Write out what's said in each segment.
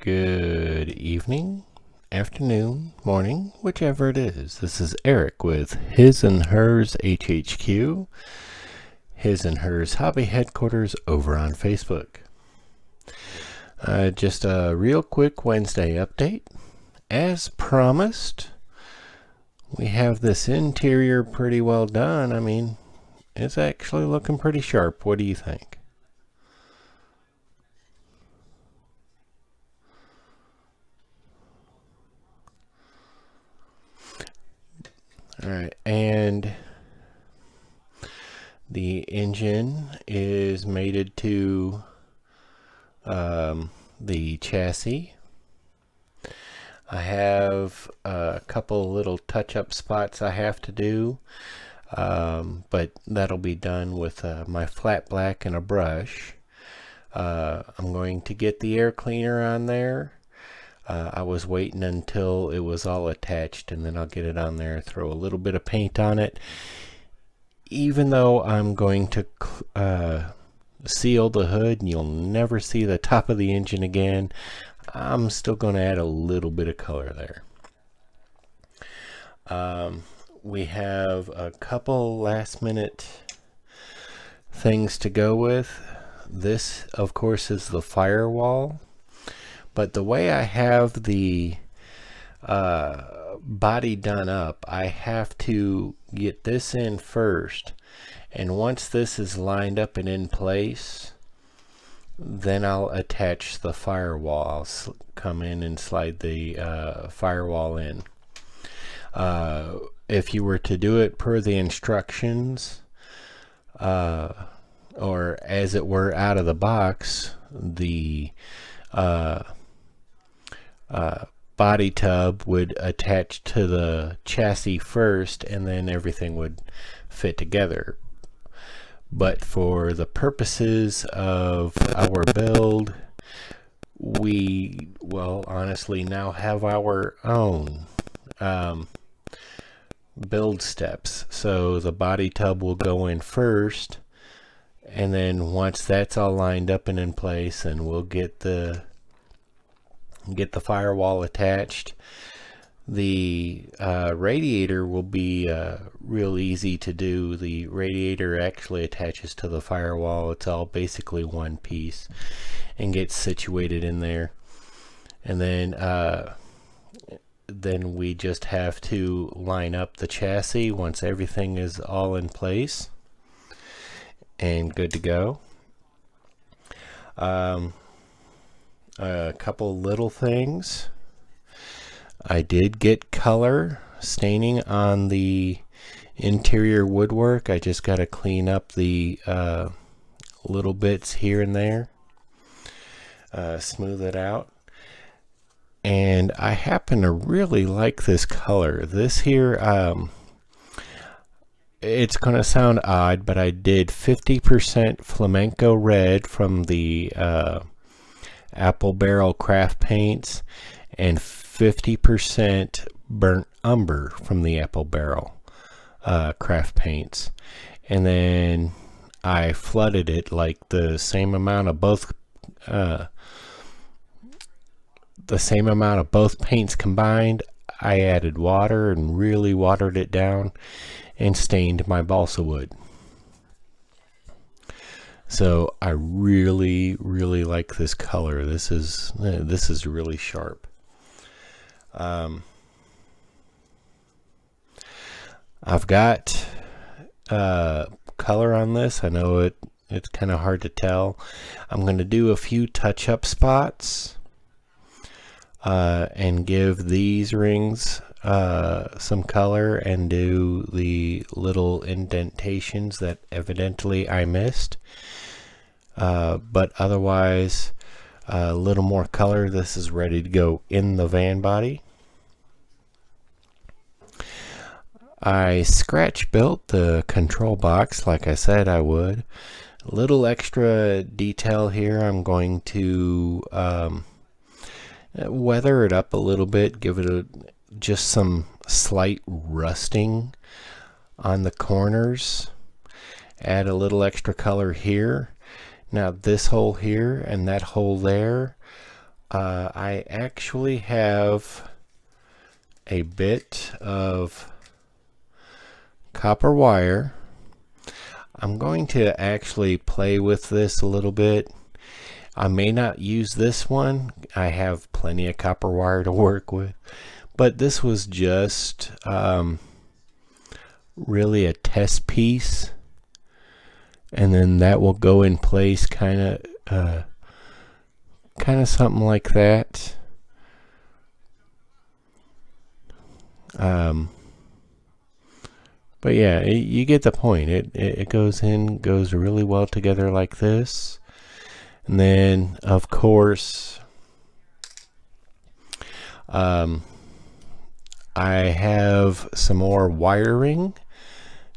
Good evening, afternoon, morning, whichever it is. This is Eric with His and Hers HHQ, His and Hers Hobby Headquarters over on Facebook. Just a real quick Wednesday update. As promised, we have this interior pretty well done. I mean, it's actually looking pretty sharp. What do you think? Alright, and the engine is mated to the chassis. I have a couple little touch-up spots I have to do, but that'll be done with my flat black and a brush. I'm going to get the air cleaner on there. I was waiting until it was all attached, and then I'll get it on there, throw a little bit of paint on it. Even though I'm going to seal the hood and you'll never see the top of the engine again, I'm still going to add a little bit of color there. We have a couple last minute things to go with. This, of course, is the firewall. But the way I have the body done up, I have to get this in first. And once this is lined up and in place, then I'll attach the firewall. I'll come in and slide the firewall in. If you were to do it per the instructions, or as it were out of the box, the body tub would attach to the chassis first, and then everything would fit together. But for the purposes of our build, we will honestly now have our own build steps. So the body tub will go in first, and then once that's all lined up and in place, and we'll get the firewall attached. The radiator will be real easy to do. The radiator actually attaches to the firewall. It's all basically one piece and gets situated in there. And then we just have to line up the chassis once everything is all in place and good to go. A couple little things. I did get color staining on the interior woodwork. I just got to clean up the little bits here and there, smooth it out. And I happen to really like this color. This here, it's going to sound odd, but I did 50% flamenco red from the apple barrel craft paints and 50% burnt umber from the apple barrel craft paints, and then I flooded it like the same amount of both paints combined. I added water and really watered it down and stained my balsa wood. So I really like this color. This is really sharp. I've got color on this. I know it's kind of hard to tell. I'm going to do a few touch-up spots and give these rings some color and do the little indentations that evidently I missed. But otherwise, a little more color. This is ready to go in the van body. I scratch built the control box like I said I would. A little extra detail here. I'm going to weather it up a little bit, give it just some slight rusting on the corners. Add a little extra color here. Now this hole here and that hole there I actually have a bit of copper wire. I'm going to actually play with this a little bit. I may not use this one. I have plenty of copper wire to work with. But this was just really a test piece. And then that will go in place kind of something like that. But yeah, you get the point. It goes really well together like this. And then, of course, I have some more wiring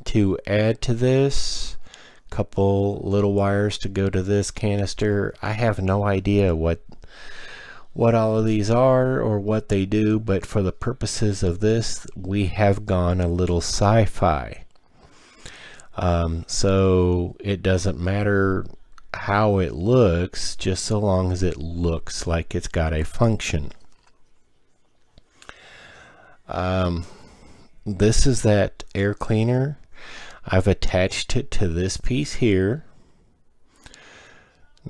to add to this. Couple little wires to go to this canister. I have no idea what all of these are or what they do, but for the purposes of this, we have gone a little sci-fi. So it doesn't matter how it looks, just so long as it looks like it's got a function. This is that air cleaner. I've attached it to this piece here.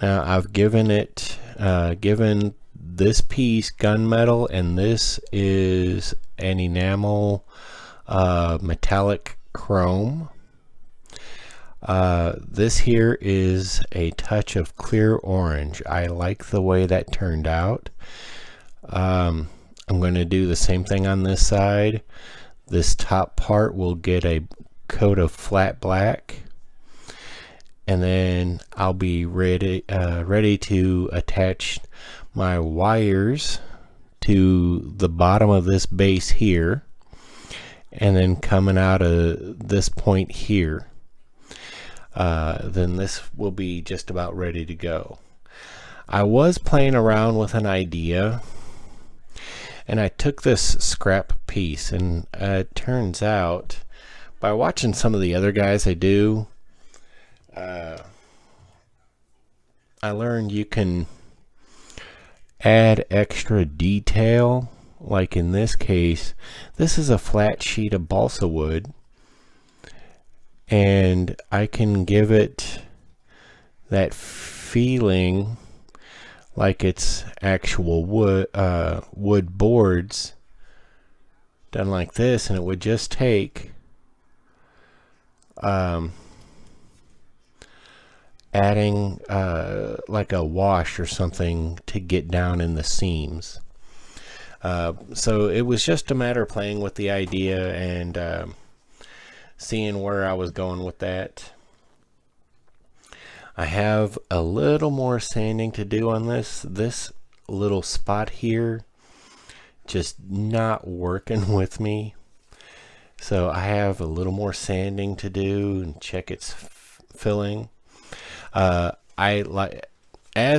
Now I've given this piece gunmetal, and this is an enamel metallic chrome. This here is a touch of clear orange. I like the way that turned out. I'm going to do the same thing on this side. This top part will get a coat of flat black, and then I'll be ready to attach my wires to the bottom of this base here, and then coming out of this point here, then this will be just about ready to go. I was playing around with an idea, and I took this scrap piece, and it turns out, by watching some of the other guys I learned you can add extra detail. Like in this case, this is a flat sheet of balsa wood, and I can give it that feeling like it's actual wood boards done like this, and it would just take adding like a wash or something to get down in the seams. So it was just a matter of playing with the idea and seeing where I was going with that. I have a little more sanding to do on this little spot here, just not working with me. So I have a little more sanding to do and check its filling. As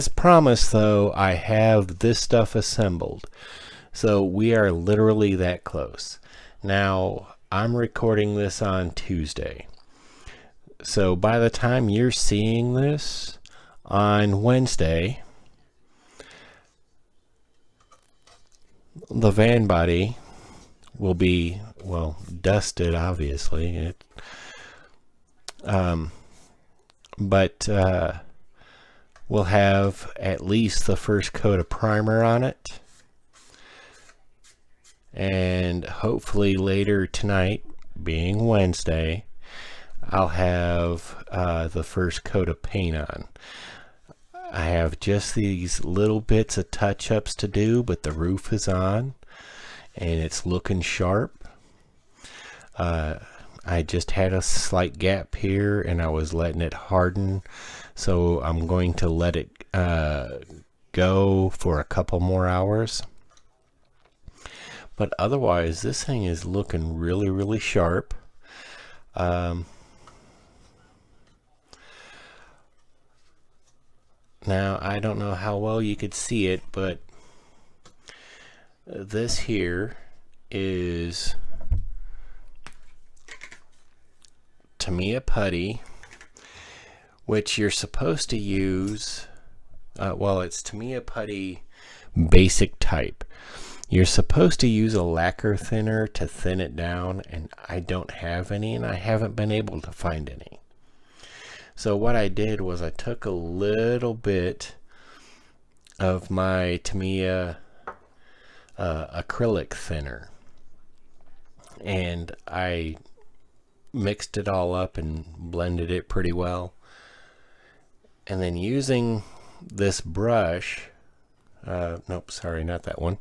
promised though, I have this stuff assembled. So we are literally that close. Now, I'm recording this on Tuesday. So by the time you're seeing this on Wednesday, the van body will be, well, dusted, obviously. But we'll have at least the first coat of primer on it. And hopefully later tonight, being Wednesday, I'll have the first coat of paint on. I have just these little bits of touch-ups to do, but the roof is on and it's looking sharp. I just had a slight gap here and I was letting it harden, so I'm going to let it go for a couple more hours. But otherwise, this thing is looking really, really sharp. Now, I don't know how well you could see it, but this here is Tamiya Putty, which you're supposed to use. Well, it's Tamiya Putty basic type. You're supposed to use a lacquer thinner to thin it down, and I don't have any, and I haven't been able to find any. So what I did was I took a little bit of my Tamiya acrylic thinner, and I mixed it all up and blended it pretty well. And then using this brush, nope, sorry, not that one.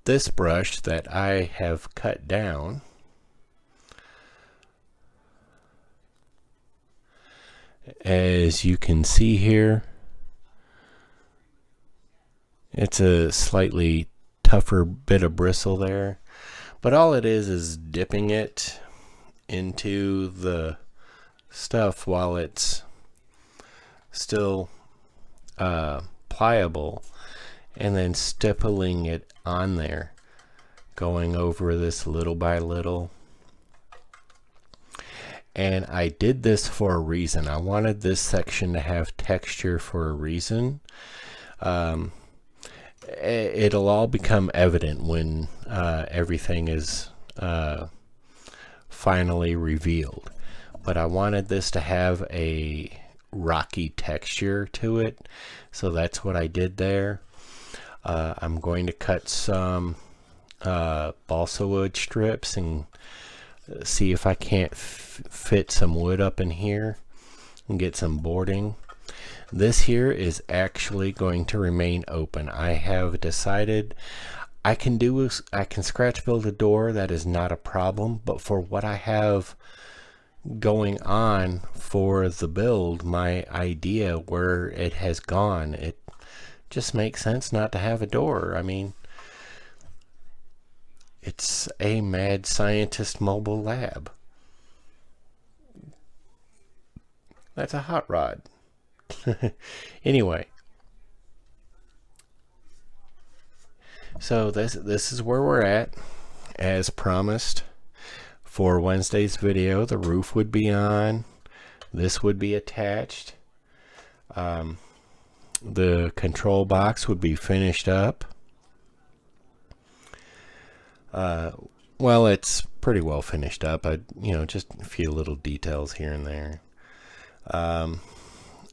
This brush that I have cut down, as you can see here, it's a slightly tougher bit of bristle there, but all it is dipping it into the stuff while it's still pliable, and then stippling it on there, going over this little by little. And I did this for a reason. I wanted this section to have texture for a reason. It'll all become evident when everything is finally revealed. But I wanted this to have a rocky texture to it, so that's what I did there. I'm going to cut some balsa wood strips and see if I can't fit some wood up in here and get some boarding. This here is actually going to remain open. I have decided I can scratch build a door. That is not a problem, but for what I have going on for the build, my idea where it has gone, it just makes sense not to have a door. I mean, it's a mad scientist mobile lab. That's a hot rod. Anyway, so this is where we're at. As promised, for Wednesday's video, the roof would be on. This would be attached. The control box would be finished up. Well, it's pretty well finished up. Just a few little details here and there.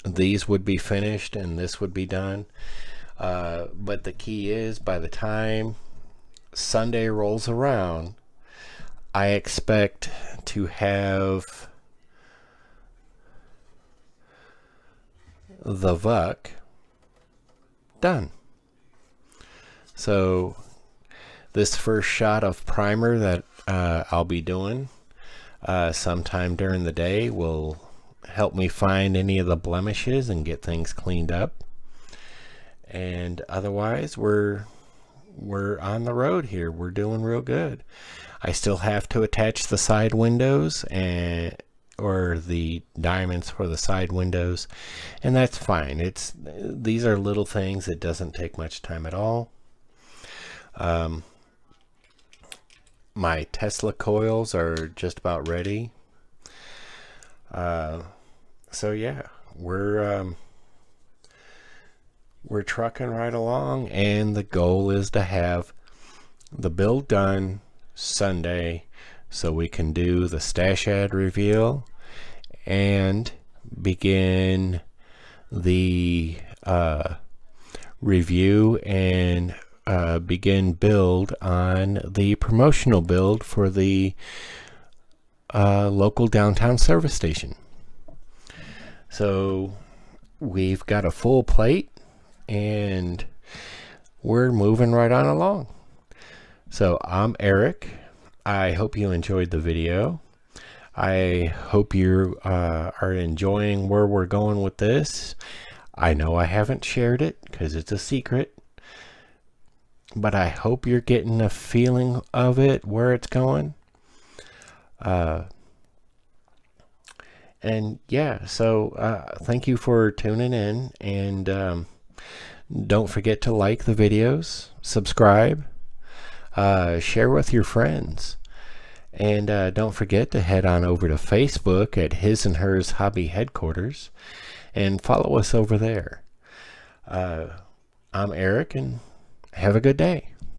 These would be finished and this would be done. But the key is, by the time Sunday rolls around, I expect to have the VUC done. So this first shot of primer that I'll be doing sometime during the day will help me find any of the blemishes and get things cleaned up. And otherwise, we're on the road here. We're doing real good. I still have to attach the side windows or the diamonds for the side windows, and that's fine. These are little things. It doesn't take much time at all. My Tesla coils are just about ready. So yeah, we're trucking right along, and the goal is to have the build done Sunday so we can do the stash ad reveal and begin the review and begin build on the promotional build for the local downtown service station. So we've got a full plate and we're moving right on along. So I'm Eric. I hope you enjoyed the video. I hope you are enjoying where we're going with this. I know I haven't shared it because it's a secret, but I hope you're getting a feeling of it, where it's going. And yeah, so thank you for tuning in, and don't forget to like the videos, subscribe, share with your friends, and don't forget to head on over to Facebook at His and Hers Hobby Headquarters and follow us over there. I'm Eric, and have a good day.